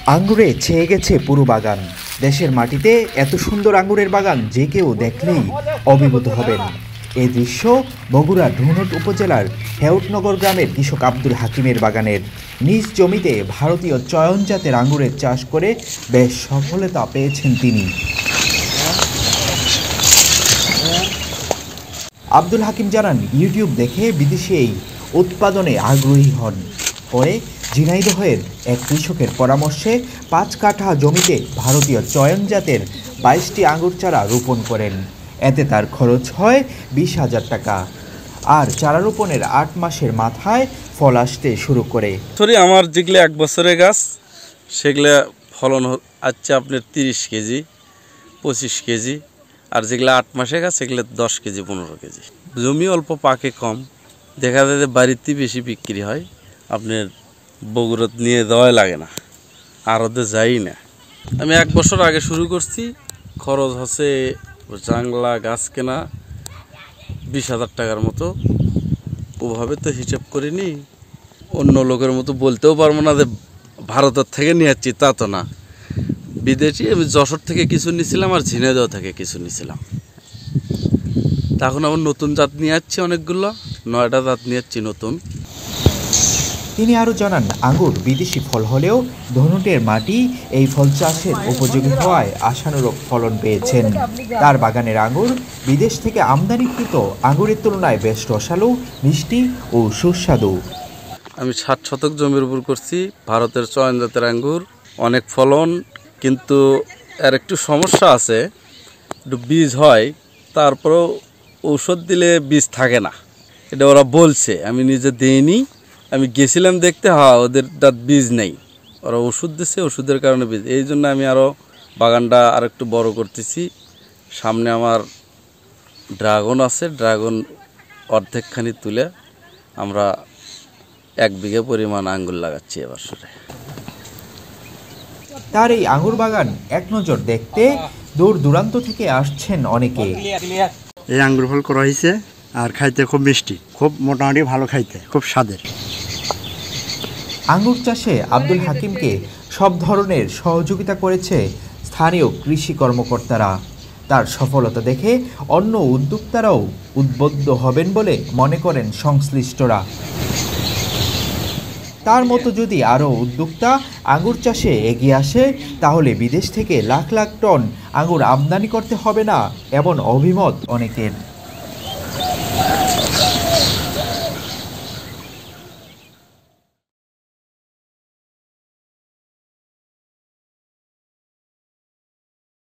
আঙ্গুরে ছেয়ে গেছে পুরো বাগান। দেশের মাটিতে এত সুন্দর আঙ্গুরের বাগান যে কেউ দেখলেই অভিভূত হবেন। এই দৃশ্য বগুড়া ধুনট উপজেলার হেউটনগর গ্রামের কৃষক আব্দুল হাকিমের বাগানের। নিজ জমিতে ভারতীয় চয়ন জাতের আঙ্গুরের চাষ করে বেশ সফলতা পেয়েছেন তিনি। আব্দুল হাকিম জানান, ইউটিউব দেখে বিদেশি এই উৎপাদনে আগ্রহী হন। পরে ঝিনাইদহের এক কৃষকের পরামর্শে 5 কাঠা জমিতে ভারতীয় চয়ন জাতের 22টি আঙ্গুর চারা রোপণ করেন। এতে তার খরচ হয় 20,000 টাকা। আর চারা রোপণের 8 মাসের মাথায় ফল আসতে শুরু করে। আমার যেগুলো 1 বছরের গাছ সেগুলো ফলন আসছে আপনার 30 কেজি 25 কেজি, আর যেগুলো 8 মাসের গাছ সেগুলো 10 কেজি 15 কেজি। জমি অল্প, পাকে কম, দেখা যায় যে বাড়িতেই বেশি বিক্রি হয়। আপনার বগুড়াত নিয়ে দেওয়াই লাগে না, আড়তে যাই না। আমি 1 বছর আগে শুরু করছি। খরচ হচ্ছে জাংলা গাছ কেনা 20,000 টাকার মতো। ওভাবে তো হিসাব করিনি। অন্য লোকের মতো বলতেও পারবো না যে ভারতের থেকে নিয়ে যাচ্ছি, তা তো না। বিদেশি আমি যশোর থেকে কিছু নিয়েছিলাম আর ঝিনাইদহ থেকে কিছু নিয়েছিলাম। তখন আমার নতুন জাত নিয়ে যাচ্ছি, অনেকগুলো 9টা জাত নিয়ে যাচ্ছি নতুন। তিনি আরও জানান, আঙ্গুর বিদেশি ফল হলেও ধনুটের মাটি এই ফল চাষের উপযোগী হওয়ায় আশানুরূপ ফলন পেয়েছেন। তার বাগানের আঙ্গুর বিদেশ থেকে আমদানিকৃত আঙ্গুরের তুলনায় বেশ রসালো, মিষ্টি ও সুস্বাদু। আমি 60 শতক জমির উপর করছি ভারতের চয়ন জাতের আঙ্গুর। অনেক ফলন, কিন্তু এর একটু সমস্যা আছে, একটু বীজ হয়, তারপরেও ঔষধ দিলে বীজ থাকে না। এটা ওরা বলছে, আমি নিজে দিইনি। আমি গেছিলাম দেখতে, ওদের বীজ নেই, ওরা ওষুধ দিচ্ছে, ওষুধের কারণে বীজ। এই জন্য আমি আরও বাগানটা আর একটু বড় করতেছি। সামনে আমার ড্রাগন আছে, ড্রাগন অর্ধেকখানি তুলে আমরা 1 বিঘা পরিমাণ আঙ্গুর লাগাচ্ছি এবছরে। তার এই আঙ্গুর বাগান এক নজর দেখতে দূর দূরান্ত থেকে আসছেন অনেকে। এই আঙ্গুর ফল করা হয়েছে, আর খাইতে খুব মিষ্টি, খুব মোটামুটি ভালো খাইতে, খুব স্বাদের। আঙ্গুর চাষে আব্দুল হাকিমকে সব ধরনের সহযোগিতা করেছে স্থানীয় কৃষি কর্মকর্তারা। তার সফলতা দেখে অন্য উদ্যোক্তারাও উদ্বুদ্ধ হবেন বলে মনে করেন সংশ্লিষ্টরা। তার মতো যদি আরও উদ্যোক্তা আঙ্গুর চাষে এগিয়ে আসে, তাহলে বিদেশ থেকে লাখ লাখ টন আঙ্গুর আমদানি করতে হবে না, এমন অভিমত অনেকের।